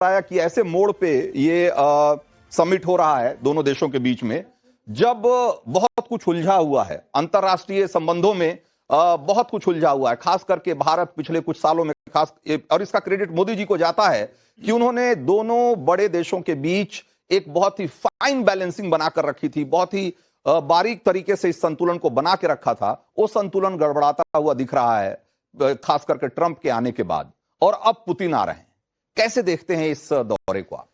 बताया कि ऐसे मोड़ पे ये समिट हो रहा है दोनों देशों के बीच में, जब बहुत कुछ उलझा हुआ है अंतर्राष्ट्रीय संबंधों में। बहुत कुछ उलझा हुआ है, खास करके भारत पिछले कुछ सालों में, खास और इसका क्रेडिट मोदी जी को जाता है कि उन्होंने दोनों बड़े देशों के बीच एक बहुत ही फाइन बैलेंसिंग बनाकर रखी थी, बहुत ही बारीक तरीके से इस संतुलन को बना के रखा था। वो संतुलन गड़बड़ाता हुआ दिख रहा है खास करके ट्रंप के आने के बाद, और अब पुतिन आ रहे हैं। कैसे देखते हैं इस दौरे को आप?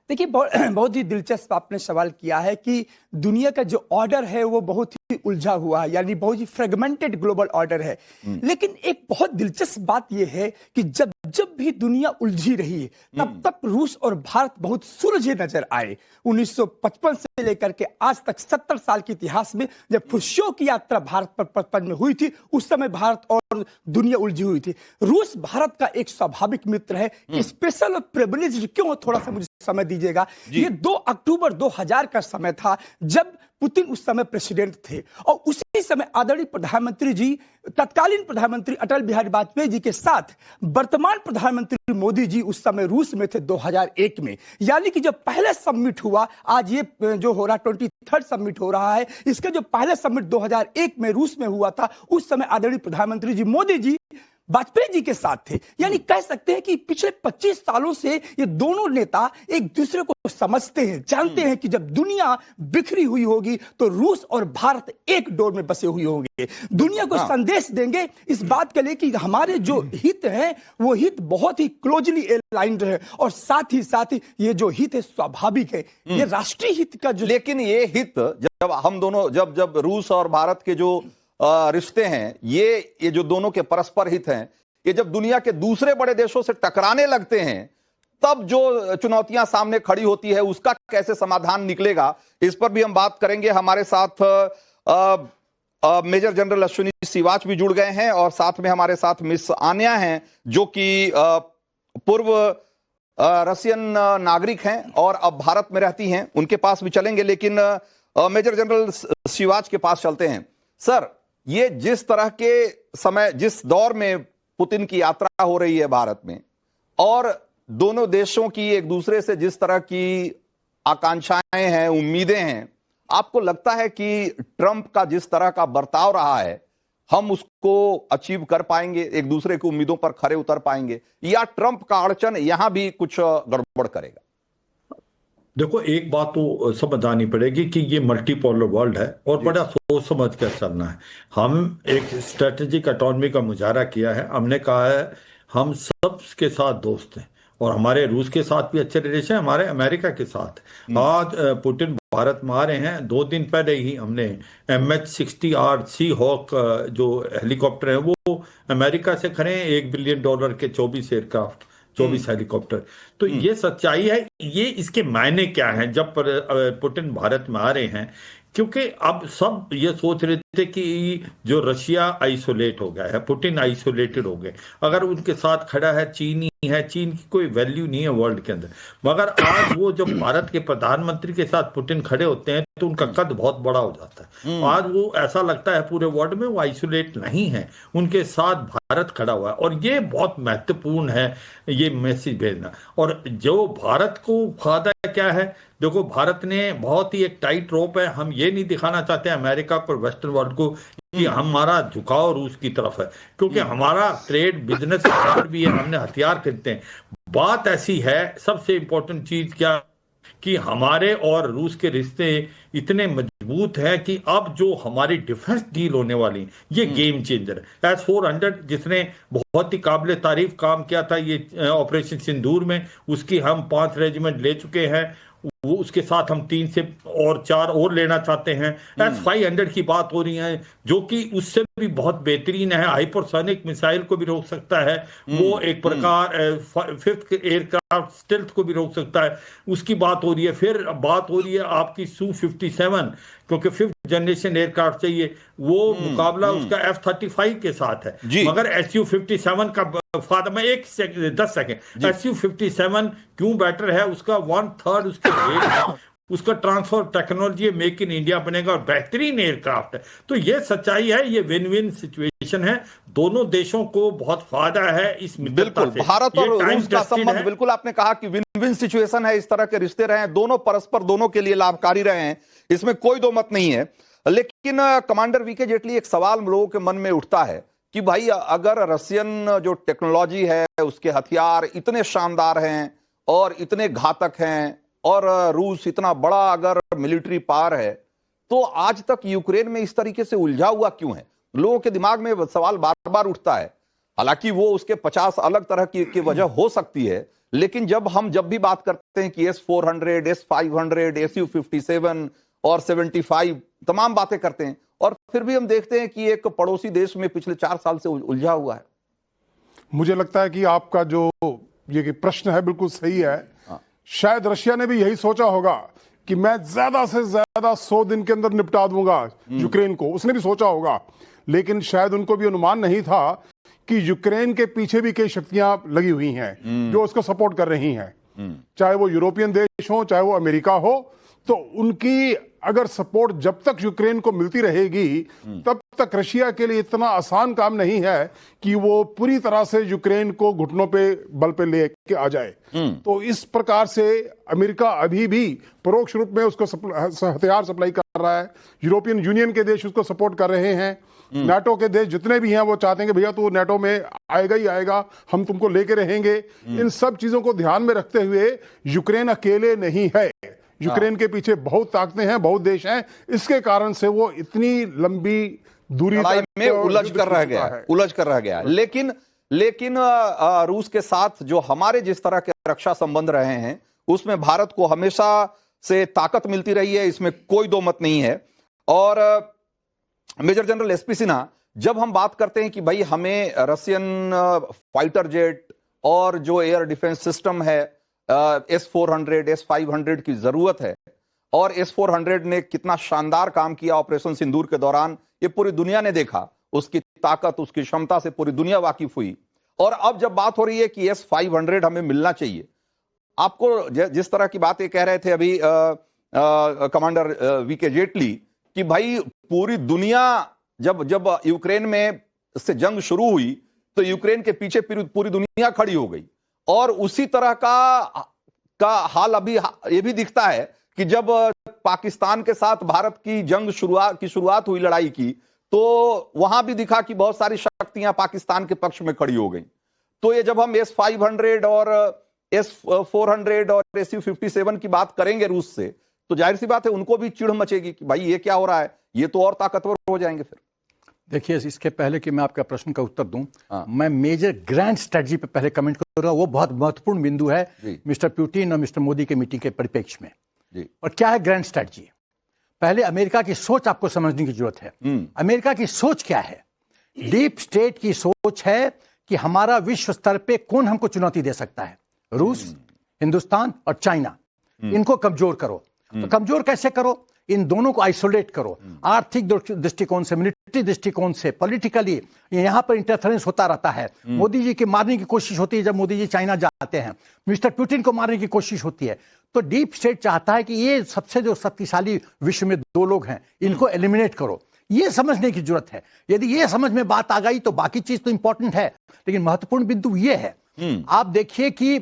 देखिए, बहुत ही दिलचस्प आपने सवाल किया है कि दुनिया का जो ऑर्डर है वो बहुत ही उलझा हुआ है, यानी बहुत ही फ्रेगमेंटेड ग्लोबल ऑर्डर है। लेकिन एक बहुत दिलचस्प बात यह है कि जब जब भी दुनिया उलझी रही है तब तक रूस और भारत बहुत सुलझे नजर आए। 1955 से लेकर के आज तक 70 साल के इतिहास में जब खुर्शियों की यात्रा भारत पर पद में हुई थी, उस समय भारत और दुनिया उलझी हुई थी। रूस भारत का एक स्वाभाविक मित्र है। स्पेशल और प्रिविलेज क्यों, थोड़ा सा मुझे समय दीजिएगा। ये 2 अक्टूबर 2000 का समय था जब पुतिन उस समय प्रेसिडेंट थे, और उसी समय आदरणीय प्रधानमंत्री जी, तत्कालीन प्रधानमंत्री अटल बिहारी वाजपेयी जी के साथ वर्तमान प्रधानमंत्री मोदी जी उस समय रूस में थे 2001 में। यानी कि जब पहले समिट हुआ, आज ये जो हो रहा 23rd समिट हो रहा है, इसका जो पहले समिट 2001 में रूस में हुआ था, उस समय आदरणीय प्रधानमंत्री जी मोदी जी वाजपेयी जी के साथ थे। यानी कह सकते हैं कि पिछले 25 सालों से ये दोनों नेता एक दूसरे को समझते हैं, जानते हैं कि जब दुनिया बिखरी हुई होगी तो रूस और भारत एक डोर में बसे हुए होंगे। दुनिया को संदेश देंगे इस बात के लिए कि हमारे जो हित हैं वो हित बहुत ही क्लोजली अलाइंड है, और साथ ही ये जो हित है स्वाभाविक है, ये राष्ट्रीय हित का जो। लेकिन ये हित जब हम दोनों, जब रूस और भारत के जो रिश्ते हैं, ये जो दोनों के परस्पर हित हैं, ये जब दुनिया के दूसरे बड़े देशों से टकराने लगते हैं, तब जो चुनौतियां सामने खड़ी होती है उसका कैसे समाधान निकलेगा, इस पर भी हम बात करेंगे। हमारे साथ मेजर जनरल अश्विनी सिवाच भी जुड़ गए हैं, और साथ में हमारे साथ मिस आन्या हैं जो कि पूर्व रशियन नागरिक हैं और अब भारत में रहती हैं। उनके पास भी चलेंगे, लेकिन मेजर जनरल सिवाच के पास चलते हैं। सर, ये जिस तरह के समय, जिस दौर में पुतिन की यात्रा हो रही है भारत में, और दोनों देशों की एक दूसरे से जिस तरह की आकांक्षाएं हैं, उम्मीदें हैं, आपको लगता है कि ट्रंप का जिस तरह का बर्ताव रहा है, हम उसको अचीव कर पाएंगे, एक दूसरे की उम्मीदों पर खरे उतर पाएंगे, या ट्रंप का अड़चन यहां भी कुछ गड़बड़ करेगा? देखो, एक बात तो समझ पड़ेगी कि ये मल्टीपोलर वर्ल्ड है और बड़ा सोच समझ कर चलना है। हम एक स्ट्रेटेजिक ऑटोनॉमी का मुजाहरा किया है। हमने कहा है हम सब के साथ दोस्त हैं, और हमारे रूस के साथ भी अच्छे रिलेशन, हमारे अमेरिका के साथ। आज पुतिन भारत में आ रहे हैं। 2 दिन पहले ही हमने MH-60R सी हॉक जो हेलीकॉप्टर है वो अमेरिका से खड़े हैं, $1 बिलियन के 24 एयरक्राफ्ट, 24 हेलीकॉप्टर। तो ये सच्चाई है। ये इसके मायने क्या हैं जब पुतिन भारत में आ रहे हैं? क्योंकि अब सब ये सोच रहे थे कि जो रशिया आइसोलेट हो गया है, पुतिन आइसोलेटेड हो गए, अगर उनके साथ खड़ा है चीन ही है, चीन की कोई वैल्यू नहीं है वर्ल्ड के अंदर। मगर आज वो जब भारत के प्रधानमंत्री के साथ पुतिन खड़े होते हैं तो उनका कद बहुत बड़ा हो जाता है। आज वो ऐसा लगता है पूरे वर्ल्ड में वो आइसोलेट नहीं है, उनके साथ भारत खड़ा हुआ है, और ये बहुत महत्वपूर्ण है ये मैसेज भेजना। और जो भारत को फायदा क्या है, देखो भारत ने बहुत ही एक टाइट रोप है। हम ये नहीं दिखाना चाहते अमेरिका पर, वेस्टर्न वर्ल्ड को, कि हमारा झुकाव रूस की तरफ है, क्योंकि हमारा ट्रेड बिजनेस भी है, हमने हथियार खरीदते हैं। बात ऐसी है, सबसे इंपॉर्टेंट चीज क्या, कि हमारे और रूस के रिश्ते इतने मजबूत हैं कि अब जो हमारी डिफेंस डील होने वाली, ये गेम चेंजर है। S-400 जिसने बहुत ही काबिल तारीफ काम किया था ये ऑपरेशन सिंदूर में, उसकी हम 5 रेजिमेंट ले चुके हैं। वो उसके साथ हम 3 से और 4 और लेना चाहते हैं। S-500 की बात हो रही है जो कि उससे भी बहुत बेहतरीन है, हाइपरसोनिक मिसाइल को भी रोक सकता है। वो एक प्रकार 5th एयरक्राफ्ट स्टेल्थ को भी रोक सकता है, उसकी बात हो रही है। फिर बात हो रही है आपकी Su-57, क्योंकि 5th जनरेशन एयरक्राफ्ट चाहिए, वो मुकाबला उसका F-35 के साथ है। मगर Su-57 का फायदा, मैं 10 सेकेंड, Su-57 क्यों बेटर है, उसका 1/3 उसके उसका transfer technology make in India बनेगा और बेहतरीन एयरक्राफ्ट है। तो ये सच्चाई है, ये विन विन सिचुएशन है, दोनों देशों को बहुत फायदा है इस मित्रता बिल्कुल से। भारत और ये रूस का time tested संबंध, है। बिल्कुल आपने कहा कि विन विन सिचुएशन है, इस तरह के रिश्ते रहे हैं, दोनों परस्पर दोनों के लिए लाभकारी रहे हैं, इसमें कोई दो मत नहीं है। लेकिन कमांडर वीके जेटली, एक सवाल लोगों के मन में उठता है कि भाई अगर रशियन जो टेक्नोलॉजी है, उसके हथियार इतने शानदार हैं और इतने घातक हैं, और रूस इतना बड़ा अगर मिलिट्री पावर है, तो आज तक यूक्रेन में इस तरीके से उलझा हुआ क्यों है? लोगों के दिमाग में सवाल बार बार उठता है। हालांकि वो उसके 50 अलग तरह की वजह हो सकती है, लेकिन जब भी बात करते हैं कि S-400, S-500, Su-57 और 75 तमाम बातें करते हैं, और फिर भी हम देखते हैं कि एक पड़ोसी देश में पिछले 4 साल से उलझा हुआ है। मुझे लगता है कि आपका जो ये प्रश्न है बिल्कुल सही है। शायद रशिया ने भी यही सोचा होगा कि मैं ज्यादा से ज्यादा 100 दिन के अंदर निपटा दूंगा यूक्रेन को, उसने भी सोचा होगा, लेकिन शायद उनको भी अनुमान नहीं था कि यूक्रेन के पीछे भी कई शक्तियां लगी हुई हैं जो उसको सपोर्ट कर रही हैं, चाहे वो यूरोपियन देश हो, चाहे वो अमेरिका हो। तो उनकी अगर सपोर्ट जब तक यूक्रेन को मिलती रहेगी, तब तक रशिया के लिए इतना आसान काम नहीं है कि वो पूरी तरह से यूक्रेन को घुटनों पे बल पे लेके आ जाए। तो इस प्रकार से अमेरिका अभी भी परोक्ष रूप में उसको हथियार सप्लाई कर रहा है, यूरोपियन यूनियन के देश उसको सपोर्ट कर रहे हैं, नाटो के देश जितने भी हैं वो चाहते हैं कि भैया तू नाटो में आएगा ही आएगा, हम तुमको लेके रहेंगे। इन सब चीजों को ध्यान में रखते हुए यूक्रेन अकेले नहीं है, यूक्रेन के पीछे बहुत ताकतें हैं, बहुत देश हैं, इसके कारण से वो इतनी लंबी दूरी में उलझ कर रह गया है। लेकिन रूस के साथ जो हमारे जिस तरह के रक्षा संबंध रहे हैं, उसमें भारत को हमेशा से ताकत मिलती रही है, इसमें कोई दो मत नहीं है। और मेजर जनरल एसपी सिन्हा, जब हम बात करते हैं कि भाई हमें रशियन फाइटर जेट और जो एयर डिफेंस सिस्टम है S-400, S-500 की जरूरत है, और S-400 ने कितना शानदार काम किया ऑपरेशन सिंदूर के दौरान, ये पूरी दुनिया ने देखा, उसकी ताकत, उसकी क्षमता से पूरी दुनिया वाकिफ हुई। और अब जब बात हो रही है कि S-500 हमें मिलना चाहिए, आपको जिस तरह की बात ये कह रहे थे अभी कमांडर वीके जेटली कि भाई पूरी दुनिया जब यूक्रेन में से जंग शुरू हुई तो यूक्रेन के पीछे पूरी दुनिया खड़ी हो गई, और उसी तरह का हाल अभी ये भी दिखता है कि जब पाकिस्तान के साथ भारत की जंग शुरुआत हुई लड़ाई की, तो वहां भी दिखा कि बहुत सारी शक्तियां पाकिस्तान के पक्ष में खड़ी हो गई। तो ये जब हम S-500 और S-400 और Su-57 की बात करेंगे रूस से, तो जाहिर सी बात है उनको भी चिढ़ मचेगी कि भाई ये क्या हो रहा है, ये तो और ताकतवर हो जाएंगे फिर। देखिए, इसके पहले कि मैं आपका प्रश्न का उत्तर दूं, मैं मेजर ग्रैंड स्ट्रेटजी पे पहले कमेंट करूंगा। वो बहुत महत्वपूर्ण बिंदु है मिस्टर पुतिन और मिस्टर मोदी के मीटिंग के परिप्रेक्ष्य में। और क्या है ग्रैंड स्ट्रेटजी? पहले अमेरिका की सोच आपको समझने की जरूरत है। अमेरिका की सोच क्या है? डीप स्टेट की सोच है कि हमारा विश्व स्तर पे कौन हमको चुनौती दे सकता है। रूस, हिंदुस्तान और चाइना, इनको कमजोर करो। तो कमजोर कैसे करो? इन दोनों को आइसोलेट करो। आर्थिक दृष्टिकोण से, मिलिट्री दृष्टिकोण से, पॉलिटिकली यहां पर इंटरफेरेंस होता रहता है। मोदी जी की मारने की कोशिश होती है जब मोदी जी चाइना जाते हैं, मिस्टर पुतिन को मारने की कोशिश होती है। तो डीप स्टेट चाहता है कि ये सबसे जो शक्तिशाली विश्व में दो लोग हैं, इनको एलिमिनेट करो। ये समझने की जरूरत है। यदि ये समझ में बात आ गई तो बाकी चीज तो इंपॉर्टेंट है, लेकिन महत्वपूर्ण बिंदु ये है। आप देखिए कि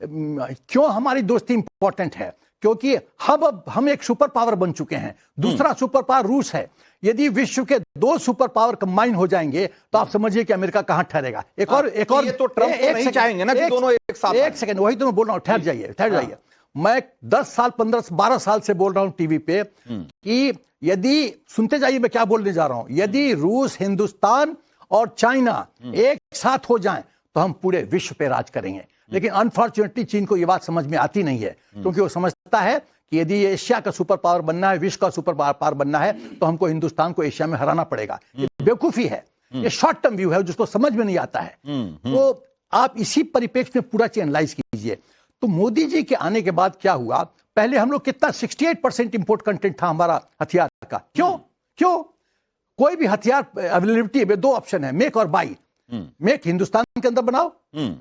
क्यों हमारी दोस्ती इंपॉर्टेंट है, क्योंकि अब हम एक सुपर पावर बन चुके हैं। दूसरा सुपर पावर रूस है। यदि विश्व के दो सुपर पावर कंबाइन हो जाएंगे तो आप समझिए कि अमेरिका कहां ठहरेगा। एक और ये तो ट्रंप नहीं चाहेंगे ना कि दोनों एक साथ। एक सेकंड, वही तो मैं बोल रहा हूं, ठहर जाइए। मैं 10 साल 15-12 साल से बोल रहा हूं टीवी पे कि यदि, सुनते जाइए मैं क्या बोलने जा रहा हूं, यदि रूस, हिंदुस्तान और चाइना एक साथ हो जाएं तो हम पूरे विश्व पे राज करेंगे। लेकिन अनफॉर्चुनेटली चीन को यह बात समझ में आती नहीं है, क्योंकि वो समझता है कि यदि एशिया का सुपर पावर बनना है, विश्व का सुपर पावर बनना है, तो हमको हिंदुस्तान को एशिया में हराना पड़ेगा। ये बेवकूफी है, ये शॉर्ट टर्म व्यू है जिसको समझ में नहीं आता है। तो आप इसी परिप्रेक्ष्य में पूरा चीज एनालाइज कीजिए। तो मोदी जी के आने के बाद क्या हुआ? पहले हम लोग कितना 68% इंपोर्ट कंटेंट था हमारा हथियार का। क्यों? कोई भी हथियार अवेलेबिलिटी में दो ऑप्शन है, मेक और बाई। मेक हिंदुस्तान के अंदर बनाओ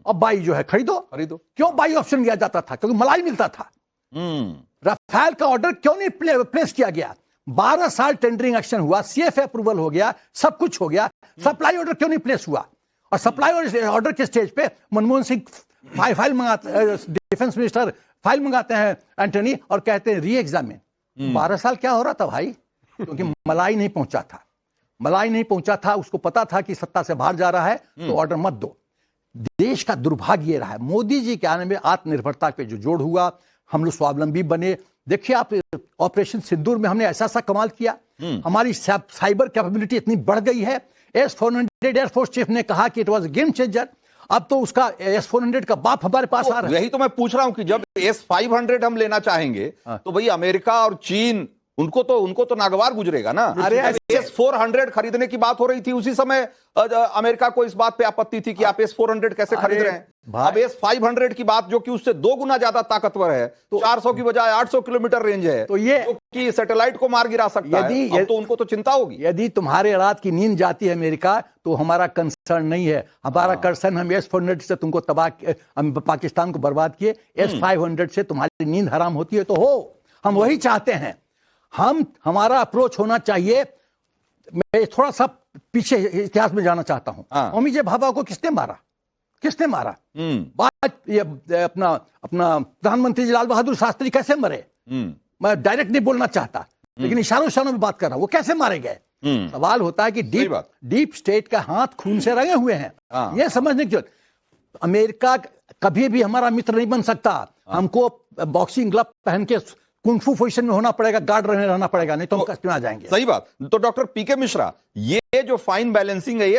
और बाई जो है खरीदो। क्यों बाई ऑप्शन लिया जाता था? क्योंकि मलाई मिलता था। राफेल का ऑर्डर क्यों नहीं प्लेस किया गया? 12 साल टेंडरिंग एक्शन हुआ, सीएफए अप्रूवल हो गया, सब कुछ हो गया, सप्लाई ऑर्डर क्यों नहीं प्लेस हुआ? और सप्लाई ऑर्डर के स्टेज पे मनमोहन सिंह फाइल मंगाते, डिफेंस मिनिस्टर फाइल मंगाते हैं एंटनी, और कहते हैं री एग्जामिन। 12 साल क्या हो रहा था भाई? क्योंकि मलाई नहीं पहुंचा था, मलाई नहीं पहुंचा था, उसको पता था कि सत्ता से बाहर जा रहा है तो ऑर्डर मत दो। देश का दुर्भाग्य ये रहा है, मोदी जी के आने में आत्मनिर्भरता पे जो जोड़ हुआ, हम लोग स्वावलंबी बने। देखिए आप, ऑपरेशन सिंदूर में हमने ऐसा कमाल किया, हमारी साइबर कैपेबिलिटी इतनी बढ़ गई है। S-400 एयरफोर्स चीफ ने कहा कि इट वाज गेम चेंजर। अब तो उसका S-400 का बाप हमारे पास आ रहा है। यही तो मैं पूछ रहा हूं कि जब S-500 हम लेना चाहेंगे तो भाई अमेरिका और चीन, उनको तो नागवार गुजरेगा ना। अरे S-400 खरीदने की बात हो रही थी, उसी समय अमेरिका को इस बात पे आपत्ति थी कि आप S-400 कैसे खरीद रहे हैं। अब S-500 की बात, जो कि उससे 2 गुना ज्यादा ताकतवर है, तो 400 की बजाय 800 किलोमीटर रेंज है, तो ये जो कि सैटेलाइट को मार गिरा सकता है। अब तो उनको तो चिंता होगी। यदि तुम्हारे रात की नींद जाती है अमेरिका, तो हमारा कंसर्न नहीं है। हमारा कंसर्न, हम S-400 से तुमको तबाह, हम पाकिस्तान को बर्बाद किए, S-500 से तुम्हारी नींद हराम होती है तो हो, हम वही चाहते हैं। हमारा अप्रोच होना चाहिए। मैं थोड़ा सा पीछे इतिहास में जाना चाहता हूं। होमी जे भाभा को किसने मारा? किसने मारा? बात ये अपना प्रधानमंत्री लाल बहादुर शास्त्री कैसे मरे? मैं डायरेक्ट नहीं बोलना चाहता, लेकिन इशारों में बात कर रहा हूं, वो कैसे मारे गए? सवाल होता है कि डीप स्टेट का हाथ खून से रंगे हुए हैं। ये समझने की जरूरत। अमेरिका कभी भी हमारा मित्र नहीं बन सकता। हमको बॉक्सिंग ग्लव पहन के कुंफू पोजीशन में होना पड़ेगा, गार्ड रहना पड़ेगा, नहीं तो हम कष्ट में आ जाएंगे। सही बात। तो डॉक्टर पीके मिश्रा, ये जो फाइन बैलेंसिंग है, ये